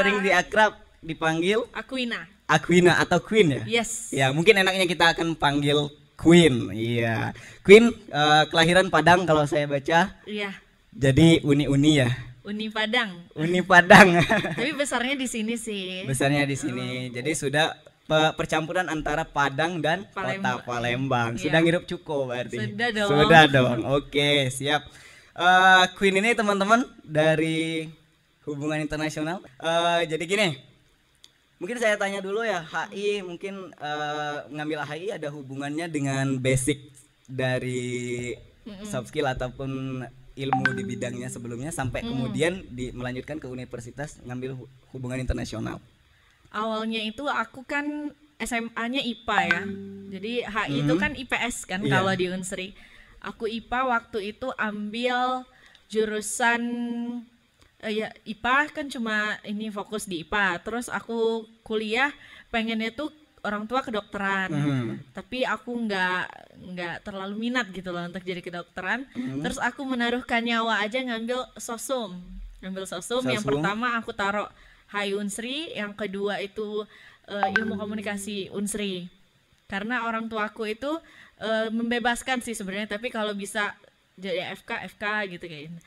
sering diakrab dipanggil Aquina. Aquina atau Queen ya? Yes. Ya, mungkin enaknya kita akan panggil Queen. Iya. Queen kelahiran Padang kalau saya baca. Iya. Jadi uni-uni ya. Uni Padang. Uni Padang. Tapi besarnya di sini sih. Besarnya di sini. Jadi sudah percampuran antara Padang dan Kota Palembang. Sudah Iya. ngirup cuko berarti. Sudah dong. Sudah dong. Oke, siap. Queen ini teman-teman dari hubungan internasional. Jadi gini, mungkin saya tanya dulu ya, HI mungkin ngambil HI ada hubungannya dengan basic dari soft skill ataupun ilmu di bidangnya sebelumnya sampai kemudian melanjutkan ke universitas ngambil hubungan internasional. Awalnya itu aku kan SMA-nya IPA ya. Jadi HI itu kan IPS kan Iya. kalau di Unsri. Aku IPA waktu itu ambil jurusan ya IPA kan cuma ini fokus di IPA. Terus aku kuliah pengennya tuh orang tua kedokteran. Tapi aku nggak terlalu minat gitu loh untuk jadi kedokteran. Terus aku menaruhkan nyawa aja ngambil sosum. Ngambil sosum. Yang Sosum. pertama aku taruh HI Unsri, yang kedua itu ilmu komunikasi Unsri. Karena orang tuaku itu membebaskan sih sebenarnya, tapi kalau bisa jadi FK gitu kayaknya.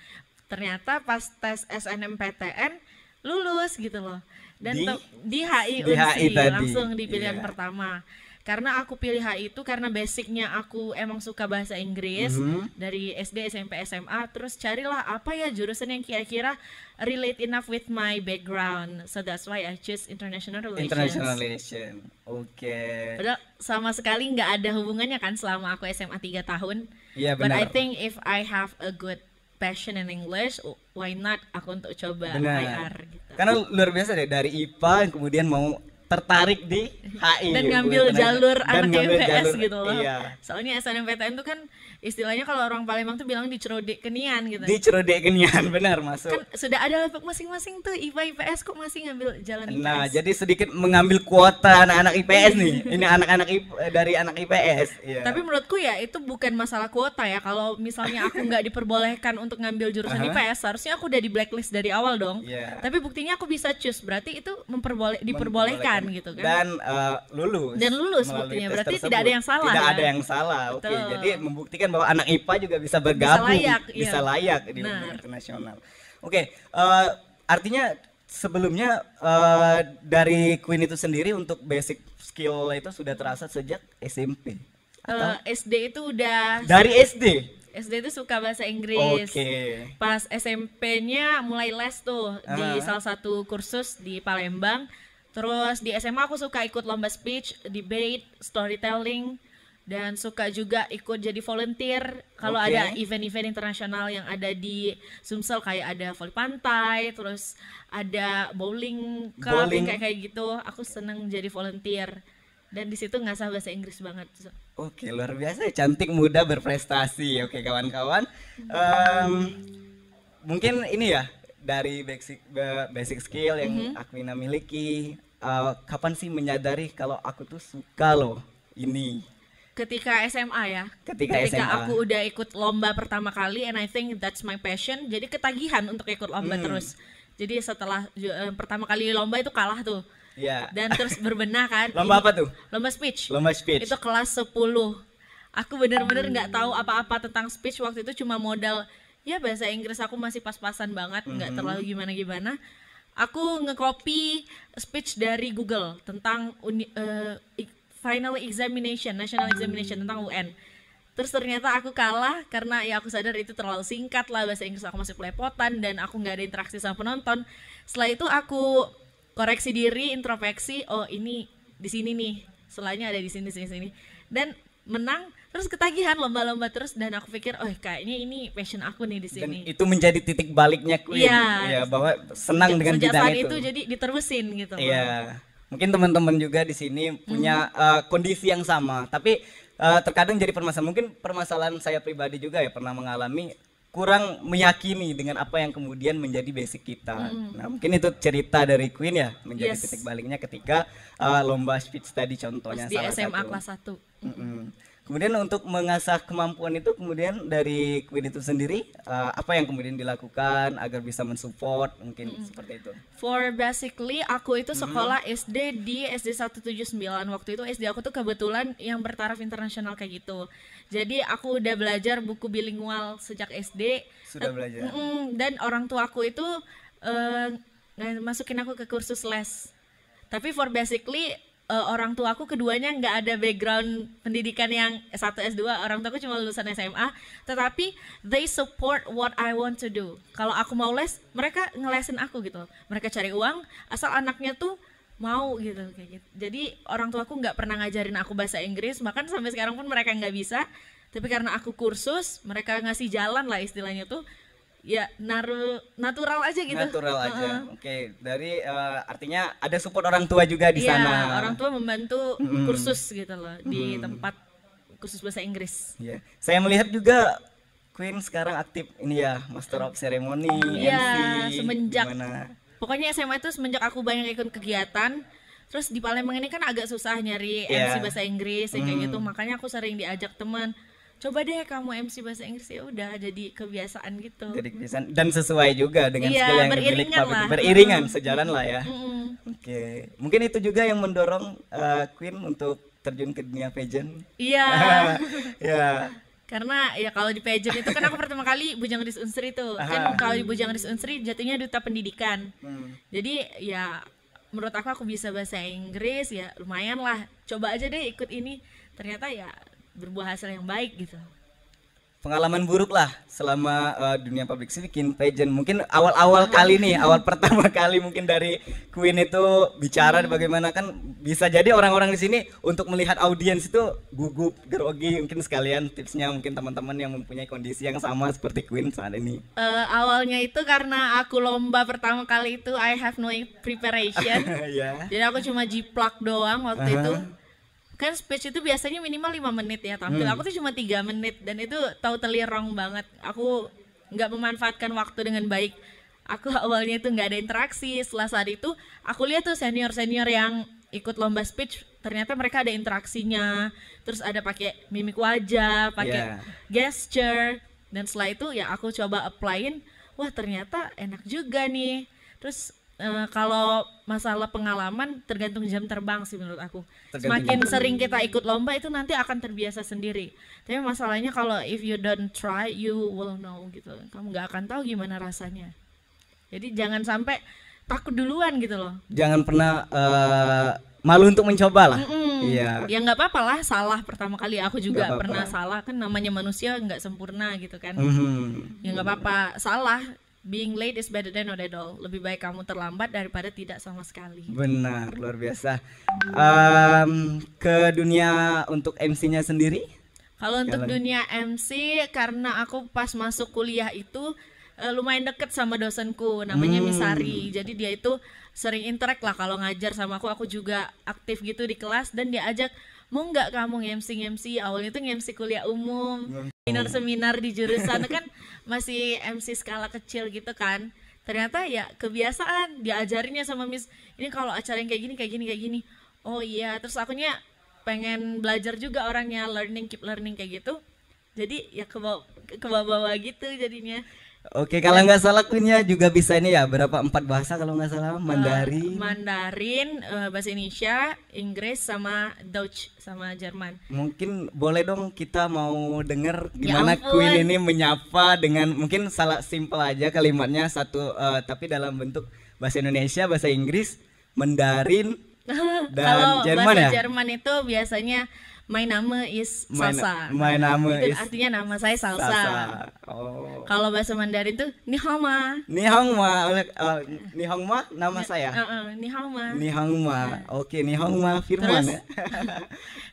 Ternyata pas tes SNMPTN lulus gitu loh. Dan di HI di HI Unsri tadi. langsung di pilihan Iya. pertama. Karena aku pilih HI itu karena basicnya aku emang suka bahasa Inggris dari SD, SMP, SMA. Terus carilah apa ya jurusan yang kira-kira relate enough with my background. So that's why I choose international relations. International relation. Oke. Padahal sama sekali nggak ada hubungannya kan selama aku SMA 3 tahun. Iya But I benar. think if I have a good passion in English, why not aku untuk coba Benar. IR gitu. Karena luar biasa deh dari IPA yang kemudian mau tertarik di HI Dan gitu. ngambil jalur Dan anak ngambil IPS jalur, gitu loh. Iya. Soalnya SNMPTN itu kan istilahnya kalau orang Palembang tuh bilang dicerodek kenian gitu. Di Cerodekenian benar masuk. Kan sudah ada level masing-masing tuh IPA IPS kok masih ngambil jalan IPS. Nah, jadi sedikit mengambil kuota anak-anak IPS nih. Ini anak-anak dari anak IPS. Iya. Tapi menurutku ya itu bukan masalah kuota ya. Kalau misalnya aku nggak diperbolehkan untuk ngambil jurusan IPS, seharusnya aku udah di blacklist dari awal dong. Iya. Tapi buktinya aku bisa choose, berarti itu diperbolehkan gitu kan. Dan lulus. Dan lulus melalui buktinya. tes Berarti tersebut. tidak ada yang salah, Tidak kan? ada yang salah. Oke, Betul. jadi membuktikan bahwa anak IPA juga bisa bergabung, layak, bisa iya. layak di Benar. hubungan internasional. Oke, artinya sebelumnya dari Queen itu sendiri untuk basic skill itu sudah terasa sejak SMP. SD itu udah Dari SD. SD itu suka bahasa Inggris. Oke. Pas SMP-nya mulai les tuh di salah satu kursus di Palembang. Terus di SMA aku suka ikut lomba speech, debate, storytelling, dan suka juga ikut jadi volunteer kalau Oke. ada event-event internasional yang ada di Sumsel, kayak ada voli pantai, terus ada bowling club Bowling. kayak gitu. Aku seneng jadi volunteer. Dan di situ ngasah bahasa Inggris banget. Oke, luar biasa, cantik, muda, berprestasi. Oke, kawan-kawan. Mungkin ini ya dari basic skill yang Aquina miliki. Kapan sih menyadari kalau aku tuh suka loh ini? Ketika SMA ya. Ketika SMA. aku udah ikut lomba pertama kali, and I think that's my passion. Jadi ketagihan untuk ikut lomba terus. Jadi setelah pertama kali lomba itu kalah tuh. Ya. Dan terus berbenah kan. Lomba apa tuh? Lomba speech. Lomba speech. Itu kelas 10. Aku bener-bener nggak tahu apa-apa tentang speech waktu itu, cuma modal ya bahasa Inggris aku masih pas-pasan banget, nggak terlalu gimana-gimana. Aku nge-copy speech dari Google tentang final examination, national examination tentang UN. Terus ternyata aku kalah karena ya aku sadar itu terlalu singkat lah, bahasa Inggris aku masih pelepotan dan aku nggak ada interaksi sama penonton. Setelah itu aku koreksi diri, introspeksi, oh ini di sini nih, selanya ada di sini. Dan menang, terus ketagihan lomba-lomba terus, dan aku pikir, oh kayaknya ini passion aku nih di Dan sini. itu menjadi titik baliknya Queen. Iya. Ya, bahwa senang dengan Sejak bidang saat itu. itu jadi diterusin gitu. Iya. Mungkin teman-teman juga di sini punya kondisi yang sama, tapi terkadang jadi permasalahan. Mungkin permasalahan saya pribadi juga ya, pernah mengalami kurang meyakini dengan apa yang kemudian menjadi basic kita. Nah, mungkin itu cerita dari Queen ya, menjadi titik baliknya ketika lomba speech tadi contohnya Pas di salah SMA satu. kelas 1. Mm-mm. Kemudian untuk mengasah kemampuan itu kemudian dari Queen itu sendiri apa yang kemudian dilakukan agar bisa mensupport mungkin seperti itu. For basically aku itu sekolah SD di SD 179. Waktu itu SD aku tuh kebetulan yang bertaraf internasional kayak gitu. Jadi aku udah belajar buku bilingual sejak SD. Sudah belajar. Dan orang tua aku itu masukin aku ke kursus les. Tapi for basically orang tua aku keduanya nggak ada background pendidikan yang S1 S2, orang tua aku cuma lulusan SMA, tetapi they support what I want to do. Kalau aku mau les, mereka ngelesin aku gitu. Mereka cari uang asal anaknya tuh mau gitu kayak gitu. Jadi orang tua aku nggak pernah ngajarin aku bahasa Inggris, bahkan sampai sekarang pun mereka nggak bisa. Tapi karena aku kursus, mereka ngasih jalan lah istilahnya tuh. Ya natural aja gitu. Natural aja. Oke, dari artinya ada support orang tua juga di sana. Orang tua membantu kursus gitu loh di tempat kursus bahasa Inggris. Iya. Saya melihat juga Queen sekarang aktif ini ya, Master of Ceremony, MC. Semenjak gimana? pokoknya SMA itu semenjak aku banyak ikut kegiatan. Terus di Palembang ini kan agak susah nyari MC bahasa Inggris kayak gitu. Makanya aku sering diajak teman, coba deh kamu MC bahasa Inggris, ya udah jadi kebiasaan gitu. Jadi kebiasaan dan sesuai juga dengan skill yang dimiliki lah. Beriringan sejalan lah ya. Oke, mungkin itu juga yang mendorong Queen untuk terjun ke dunia pageant. Iya. Ya. Karena ya kalau di pageant itu kan aku pertama kali Bujang Ris Unsri itu. Kan kalau di Bujang Ris Unsri jatuhnya duta pendidikan. Jadi ya menurut aku bisa bahasa Inggris, ya lumayan lah. Coba aja deh ikut ini. Ternyata ya berbuah hasil yang baik gitu. Pengalaman buruk lah selama dunia public speaking, pageant. Mungkin awal-awal kali nih, awal pertama kali mungkin dari Queen itu bicara bagaimana, kan bisa jadi orang-orang di sini untuk melihat audiens itu gugup, grogi. Mungkin sekalian tipsnya mungkin teman-teman yang mempunyai kondisi yang sama seperti Queen saat ini. Awalnya itu karena aku lomba pertama kali itu I have no preparation. Jadi aku cuma jiplak doang waktu itu. Kan speech itu biasanya minimal 5 menit ya tampil. Aku tuh cuma 3 menit dan itu tahu telirong banget. Aku nggak memanfaatkan waktu dengan baik. Aku awalnya itu nggak ada interaksi. Setelah saat itu aku lihat tuh senior-senior yang ikut lomba speech, ternyata mereka ada interaksinya. Terus ada pakai mimik wajah, pakai gesture. Dan setelah itu ya aku coba applyin. Wah ternyata enak juga nih. Terus kalau masalah pengalaman tergantung jam terbang sih menurut aku. Semakin sering kita ikut lomba itu nanti akan terbiasa sendiri. Tapi masalahnya kalau if you don't try you will know gitu. Kamu nggak akan tahu gimana rasanya. Jadi jangan sampai takut duluan gitu loh. Jangan pernah malu untuk mencoba lah. Iya. Ya nggak apa-apa lah, salah pertama kali. Aku juga pernah salah, kan namanya manusia nggak sempurna gitu kan. Ya nggak apa-apa, salah. Being late is better than not at all. Lebih baik kamu terlambat daripada tidak sama sekali. Benar, luar biasa. Ke dunia untuk MC-nya sendiri? Kalau untuk dunia MC, karena aku pas masuk kuliah itu lumayan deket sama dosenku, namanya Misari. Jadi dia itu sering interact lah kalau ngajar sama aku juga aktif gitu di kelas. Dan dia ajak, mau nggak kamu MC? Awalnya itu MC kuliah umum, seminar di jurusan kan masih MC skala kecil gitu kan. Ternyata ya kebiasaan diajarinnya sama Miss, ini kalau acara yang kayak gini. Oh iya, terus akunya pengen belajar juga orangnya, keep learning kayak gitu. Jadi ya ke bawah gitu jadinya. Oke, kalau nggak salah Queen-nya juga bisa ini ya, berapa 4 bahasa kalau nggak salah, Mandarin, bahasa Indonesia, Inggris, sama Dutch, sama Jerman. Mungkin boleh dong kita mau dengar gimana Queen ini menyapa dengan mungkin salah simple aja kalimatnya satu, tapi dalam bentuk bahasa Indonesia, bahasa Inggris, Mandarin, dan kalau Jerman ya. Bahasa Jerman itu biasanya my nama is Salsa. My nama itu is artinya nama saya Salsa. Oh. Kalau bahasa Mandarin tuh Ni hao ma. Ni hao ma nama saya. Ni hao ma. Ni hao ma. Oke, Ni hao ma Firman ya.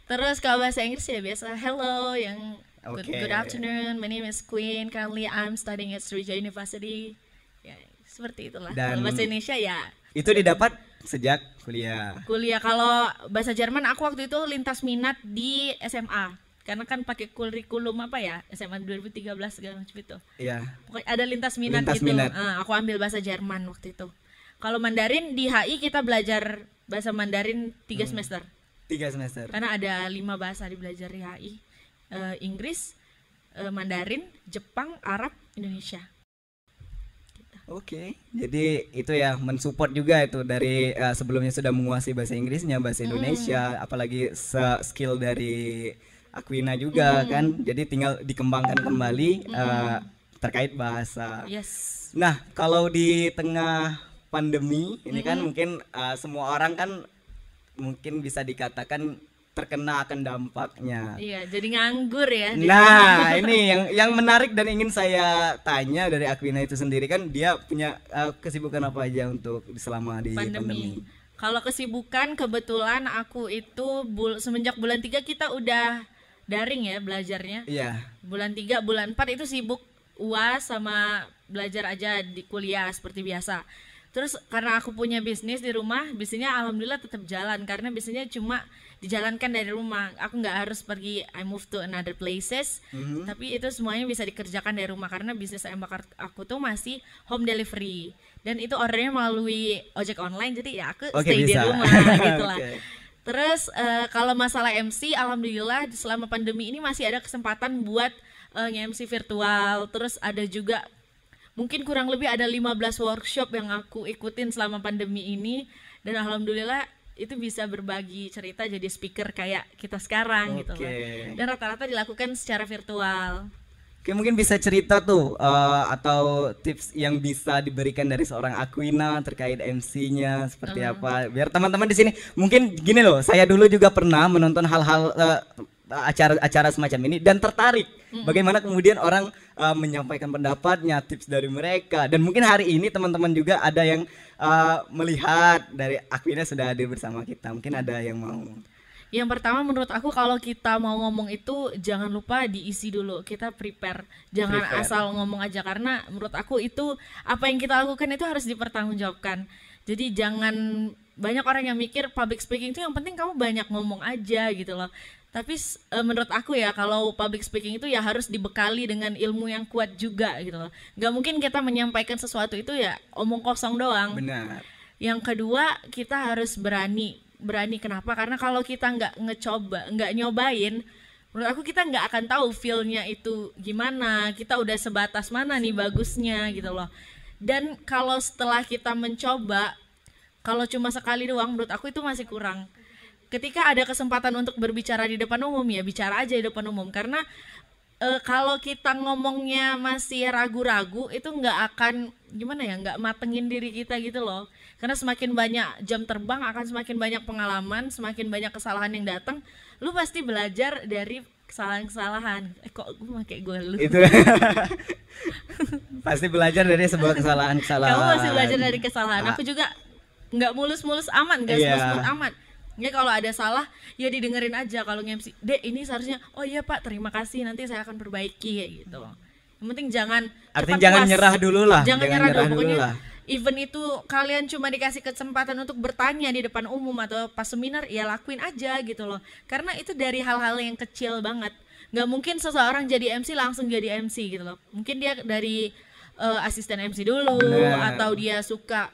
Terus kalau bahasa Inggris ya biasa hello, yang good afternoon, my name is Queen, currently I'm studying at Sriwijaya University. Ya, seperti itulah. Kalau bahasa Indonesia ya itu didapat sejak kuliah. Kalau bahasa Jerman aku waktu itu lintas minat di SMA. Karena kan pakai kurikulum apa ya? SMA 2013 segala macam itu. Iya. Pokoknya ada lintas minat gitu. Aku ambil bahasa Jerman waktu itu. Kalau Mandarin di HI kita belajar bahasa Mandarin 3 semester. 3 semester. Karena ada 5 bahasa di belajar di HI. Inggris, Mandarin, Jepang, Arab, Indonesia. Oke, jadi itu ya mensupport juga itu dari sebelumnya sudah menguasai bahasa Inggrisnya, bahasa Indonesia, apalagi skill dari Aquina juga kan, jadi tinggal dikembangkan kembali terkait bahasa. Yes. Nah, kalau di tengah pandemi ini kan mungkin semua orang kan mungkin bisa dikatakan terkena akan dampaknya. Iya, jadi nganggur ya. Nah, ini yang menarik dan ingin saya tanya dari Aquina itu sendiri, kan dia punya kesibukan apa aja untuk selama di pandemi. Kalau kesibukan kebetulan aku itu semenjak bulan 3 kita udah daring ya belajarnya. Iya. Bulan 3, bulan 4 itu sibuk UAS sama belajar aja di kuliah seperti biasa. Terus karena aku punya bisnis di rumah, bisnisnya alhamdulillah tetap jalan karena bisnisnya cuma dijalankan dari rumah. Aku nggak harus pergi, I move to another places, tapi itu semuanya bisa dikerjakan dari rumah karena bisnis ayam bakar aku tuh masih home delivery dan itu ordernya melalui ojek online, jadi ya aku stay di rumah gitu lah. Terus kalau masalah MC, alhamdulillah selama pandemi ini masih ada kesempatan buat nge-MC virtual. Terus ada juga mungkin kurang lebih ada 15 workshop yang aku ikutin selama pandemi ini dan alhamdulillah itu bisa berbagi cerita jadi speaker kayak kita sekarang gitu loh. Dan rata-rata dilakukan secara virtual. Oke, mungkin bisa cerita tuh atau tips yang bisa diberikan dari seorang Aquina terkait MC-nya seperti apa. Biar teman-teman di sini mungkin gini loh, saya dulu juga pernah menonton hal-hal acara semacam ini dan tertarik bagaimana kemudian orang menyampaikan pendapatnya, tips dari mereka, dan mungkin hari ini teman-teman juga ada yang melihat dari Aquina sudah hadir bersama kita, mungkin ada yang mau. Yang pertama menurut aku kalau kita mau ngomong itu jangan lupa diisi dulu, kita prepare, jangan asal ngomong aja karena menurut aku itu apa yang kita lakukan itu harus dipertanggungjawabkan. Jadi jangan, banyak orang yang mikir public speaking itu yang penting kamu banyak ngomong aja gitu loh. Tapi menurut aku ya kalau public speaking itu ya harus dibekali dengan ilmu yang kuat juga gitu loh. Gak mungkin kita menyampaikan sesuatu itu ya omong kosong doang. Benar. Yang kedua kita harus berani. Kenapa? Karena kalau kita nggak nyobain, menurut aku kita nggak akan tahu feel-nya itu gimana. Kita udah sebatas mana nih bagusnya gitu loh. Dan kalau setelah kita mencoba, kalau cuma sekali doang menurut aku itu masih kurang. Ketika ada kesempatan untuk berbicara di depan umum ya bicara aja di depan umum karena kalau kita ngomongnya masih ragu-ragu itu nggak akan nggak matengin diri kita gitu loh, karena semakin banyak jam terbang akan semakin banyak pengalaman, semakin banyak kesalahan yang datang, lu pasti belajar dari kesalahan-kesalahan. Kok gue pakai gue lu itu pasti belajar dari sebuah kesalahan-kesalahan. Kamu pasti belajar dari kesalahan. Aku juga nggak mulus-mulus aman, nggak smooth aman. Ya kalau ada salah ya didengerin aja. Kalau nge-MC, Dek ini seharusnya, oh iya Pak terima kasih nanti saya akan perbaiki kayak gitu loh. Yang penting jangan nyerah dulu lah. Jangan nyerah dulu pokoknya. Even itu kalian cuma dikasih kesempatan untuk bertanya di depan umum atau pas seminar ya lakuin aja gitu loh. Karena itu dari hal-hal yang kecil banget. Nggak mungkin seseorang jadi MC langsung jadi MC gitu loh. Mungkin dia dari asisten MC dulu atau dia suka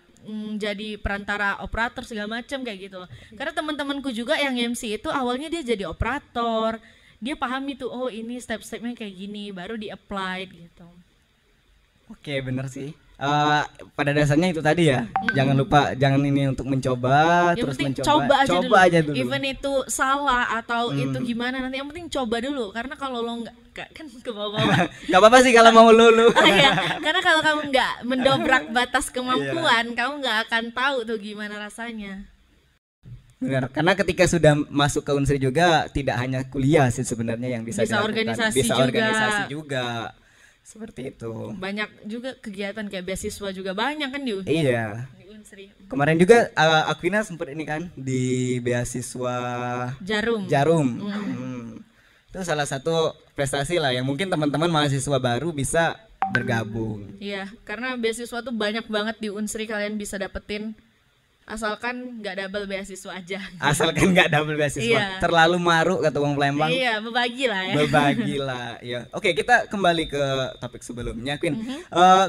jadi perantara operator segala macam kayak gitu loh. Karena teman-temanku juga yang MC itu awalnya dia jadi operator, dia pahami tuh oh ini step-stepnya kayak gini baru di-apply gitu. Oke, bener sih. Pada dasarnya itu tadi ya. Jangan lupa, jangan ini untuk mencoba, yang terus penting mencoba. coba aja dulu. Even itu salah atau itu gimana nanti yang penting coba dulu. Karena kalau lo nggak kan ke bawah-bawah. Gak apa-apa sih kalau mau lulu. Ya, karena kalau kamu nggak mendobrak batas kemampuan, kamu nggak akan tahu tuh gimana rasanya. Benar, karena ketika sudah masuk ke Unsri juga tidak hanya kuliah sih sebenarnya yang bisa dilakukan. Bisa organisasi juga. Seperti itu. Banyak juga kegiatan kayak beasiswa juga banyak kan di Unsri. Iya. Di Unsri. Kemarin juga Aquina sempat ini kan di beasiswa Jarum. Itu salah satu prestasi lah yang mungkin teman-teman mahasiswa baru bisa bergabung. Iya, karena beasiswa tuh banyak banget di Unsri kalian bisa dapetin. asalkan nggak double beasiswa aja. Asalkan nggak double beasiswa. Iya. Terlalu maruk kata Wong Palembang. Iya, berbagi lah ya. Berbagilah ya. Oke, kita kembali ke topik sebelumnya, Queen.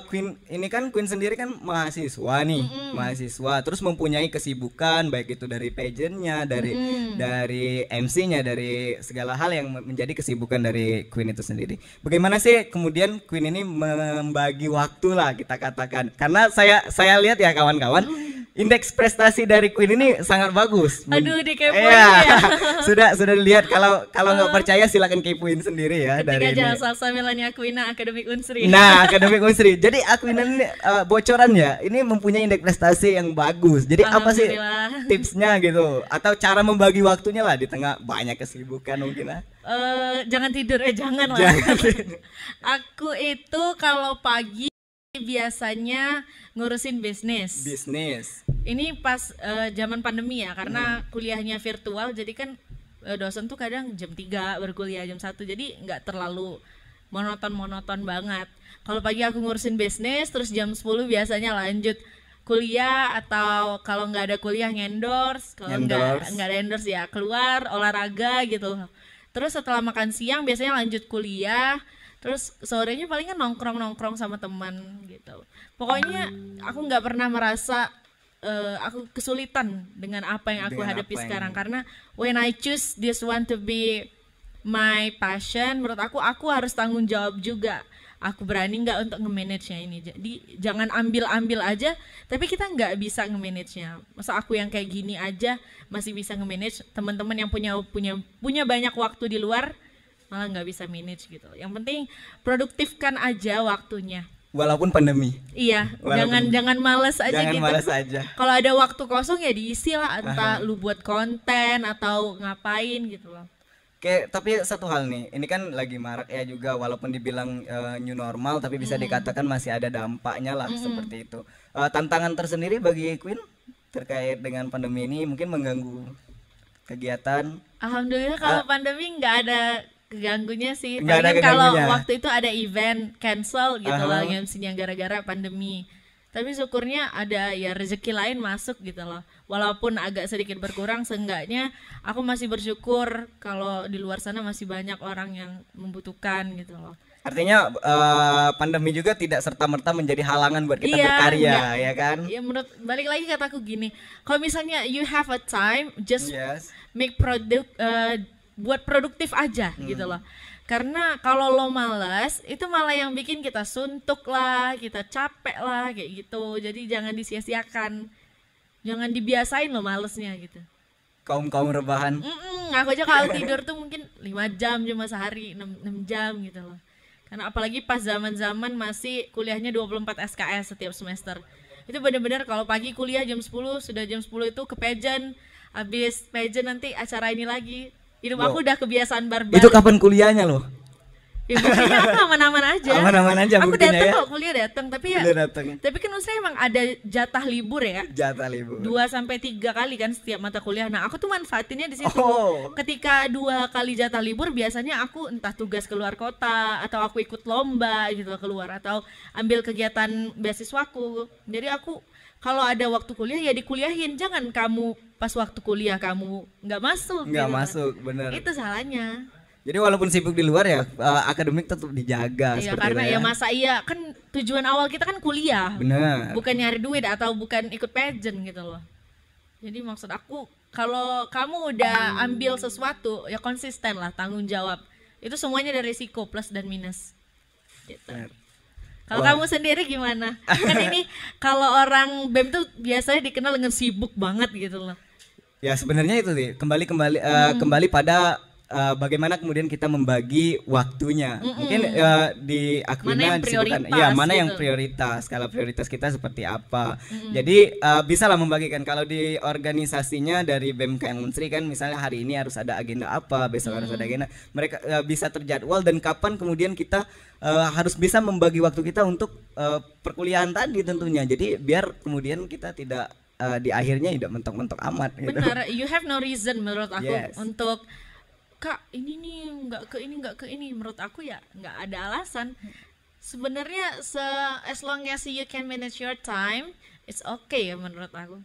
Queen ini kan Queen sendiri kan mahasiswa nih, mahasiswa terus mempunyai kesibukan baik itu dari pageantnya, dari MC-nya, dari segala hal yang menjadi kesibukan dari Queen itu sendiri. Bagaimana sih kemudian Queen ini membagi waktu lah kita katakan? Karena saya lihat ya kawan-kawan, indeks prestasi dari Queen ini sangat bagus. Aduh, dikepoin Iya. ya. sudah dilihat, kalau nggak percaya silakan kepoin sendiri ya. Ketika dari ini. Jalan Salsa Melania Aquina Akademik Unsri. Nah, Akademik Unsri. Jadi Aquina ini bocoran ya, ini mempunyai indeks prestasi yang bagus. Jadi apa sih Alhamdulillah. tipsnya gitu? Atau cara membagi waktunya lah di tengah banyak kesibukan mungkin lah. Jangan tidur, jangan lah. Jangan. Aku itu kalau pagi biasanya ngurusin bisnis. Bisnis. Ini pas zaman pandemi ya, karena kuliahnya virtual, jadi kan dosen tuh kadang jam 3 berkuliah, jam 1, jadi nggak terlalu monoton banget. Kalau pagi aku ngurusin bisnis, terus jam 10 biasanya lanjut kuliah, atau kalau nggak ada kuliah ngendorse, kalau nggak ada endorse ya keluar olahraga gitu. Terus setelah makan siang biasanya lanjut kuliah, terus sorenya palingan nongkrong sama teman gitu. Pokoknya aku nggak pernah merasa aku kesulitan dengan apa yang aku hadapi sekarang, karena when I choose this one to be my passion, menurut aku harus tanggung jawab juga. Aku berani nggak untuk nge-manage-nya ini. Jadi jangan ambil aja, tapi kita nggak bisa nge-manage-nya. Masa aku yang kayak gini aja masih bisa nge-manage, teman-teman yang punya banyak waktu di luar malah nggak bisa manage gitu. Yang penting produktifkan aja waktunya. Walaupun pandemi. Iya, Walaupun jangan malas aja jangan gitu. malas aja. Kalau ada waktu kosong ya diisi lah, entah lu buat konten atau ngapain gitu loh. Oke, tapi satu hal nih, ini kan lagi marak ya juga, walaupun dibilang new normal, tapi bisa dikatakan masih ada dampaknya lah seperti itu. Tantangan tersendiri bagi Queen terkait dengan pandemi ini mungkin mengganggu kegiatan. Alhamdulillah kalau pandemi nggak ada keganggunya sih. Nggak ada Paling kalau keganggunya. waktu itu ada event cancel gitu lah MC-nya gara-gara pandemi. Tapi syukurnya ada ya rezeki lain masuk gitu loh. Walaupun agak sedikit berkurang, seenggaknya aku masih bersyukur kalau di luar sana masih banyak orang yang membutuhkan gitu loh. Artinya pandemi juga tidak serta-merta menjadi halangan buat kita Iya, berkarya, enggak. ya kan? Ya menurut balik lagi kataku gini, kalau misalnya you have a time, just Yes. make buat produktif aja gitu loh. Karena kalau lo malas, itu malah yang bikin kita suntuk lah, kita capek lah kayak gitu. Jadi jangan disia-siakan, jangan dibiasain lo malesnya gitu. Kaum rebahan. Aku aja kalau tidur tuh mungkin 5 jam cuma sehari, 6 jam gitu loh. Karena apalagi pas zaman-zaman masih kuliahnya 24 SKS setiap semester. Itu benar-benar kalau pagi kuliah jam 10, sudah jam 10 itu ke pageant, habis pageant nanti acara ini lagi. Hidup aku udah kebiasaan barbar. Itu kapan kuliahnya loh? Ya buktinya aku aman-aman aja. Aman-aman aja Aku buktinya datang ya. kok kuliah datang, tapi ya Udah datang. tapi kan Unsri emang ada jatah libur ya. Jatah libur. 2-3 kali kan setiap mata kuliah. Nah, aku tuh manfaatinnya di situ. Oh. Ketika 2 kali jatah libur, biasanya aku entah tugas keluar kota atau aku ikut lomba gitu keluar, atau ambil kegiatan beasiswaku. Jadi aku kalau ada waktu kuliah ya dikuliahin. Jangan kamu pas waktu kuliah kamu nggak masuk. Nggak gitu. masuk, bener. Itu salahnya. Jadi walaupun sibuk di luar ya, akademik tetap dijaga Iya, seperti karena itu ya masa iya kan tujuan awal kita kan kuliah. Benar. Bukan nyari duit atau bukan ikut pageant gitu loh. Jadi maksud aku kalau kamu udah ambil sesuatu ya konsisten lah, tanggung jawab. Itu semuanya ada risiko plus dan minus. Gitu. Benar. Kalau kamu sendiri gimana? Kan ini kalau orang BEM tuh biasanya dikenal dengan sibuk banget gitu loh. Ya sebenarnya itu sih kembali pada bagaimana kemudian kita membagi waktunya. Mungkin di Aquina disebutkan ya mana yang gitu. prioritas, skala prioritas kita seperti apa. Jadi bisa lah membagikan. Kalau di organisasinya dari BMKM Unsri kan misalnya hari ini harus ada agenda apa, besok harus ada agenda. Mereka bisa terjadwal dan kapan kemudian kita harus bisa membagi waktu kita untuk perkuliahan tadi tentunya. Jadi biar kemudian kita tidak di akhirnya tidak mentok-mentok amat gitu. Benar, you have no reason menurut aku Yes. untuk Kak ini nih nggak ke ini. Menurut aku ya nggak ada alasan. Sebenarnya as long as you can manage your time, it's okay ya menurut aku.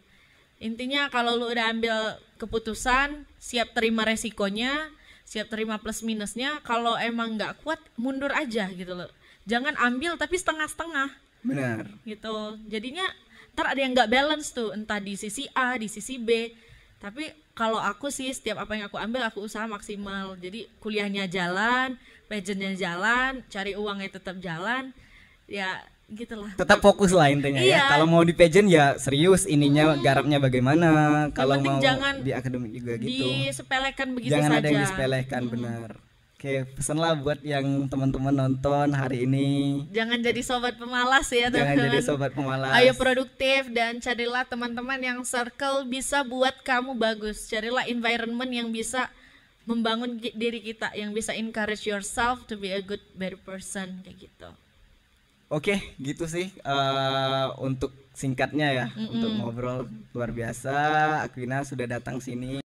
Intinya kalau lu udah ambil keputusan, siap terima resikonya, siap terima plus minusnya. Kalau emang nggak kuat, mundur aja gitu loh. Jangan ambil tapi setengah-setengah. Benar. Gitu. Jadinya ntar ada yang nggak balance tuh, entah di sisi A, di sisi B. Tapi kalau aku sih setiap apa yang aku ambil aku usaha maksimal. Jadi kuliahnya jalan, pageantnya jalan, cari uangnya tetap jalan. Ya gitulah. Tetap fokus lah intinya ya. Iya. Kalau mau di pageant ya serius ininya, garapnya bagaimana. Kalau penting mau jangan di akademik juga gitu. disepelekan begitu Jangan saja. ada yang disepelekan, benar. Oke, pesan lah buat yang teman-teman nonton hari ini. Jangan jadi sobat pemalas ya Jangan teman-teman. jadi sobat pemalas. Ayo produktif dan carilah teman-teman yang circle bisa buat kamu bagus. Carilah environment yang bisa membangun diri kita, yang bisa encourage yourself to be a good better person kayak gitu. Oke, gitu sih untuk singkatnya ya, untuk ngobrol luar biasa. Aquina sudah datang sini.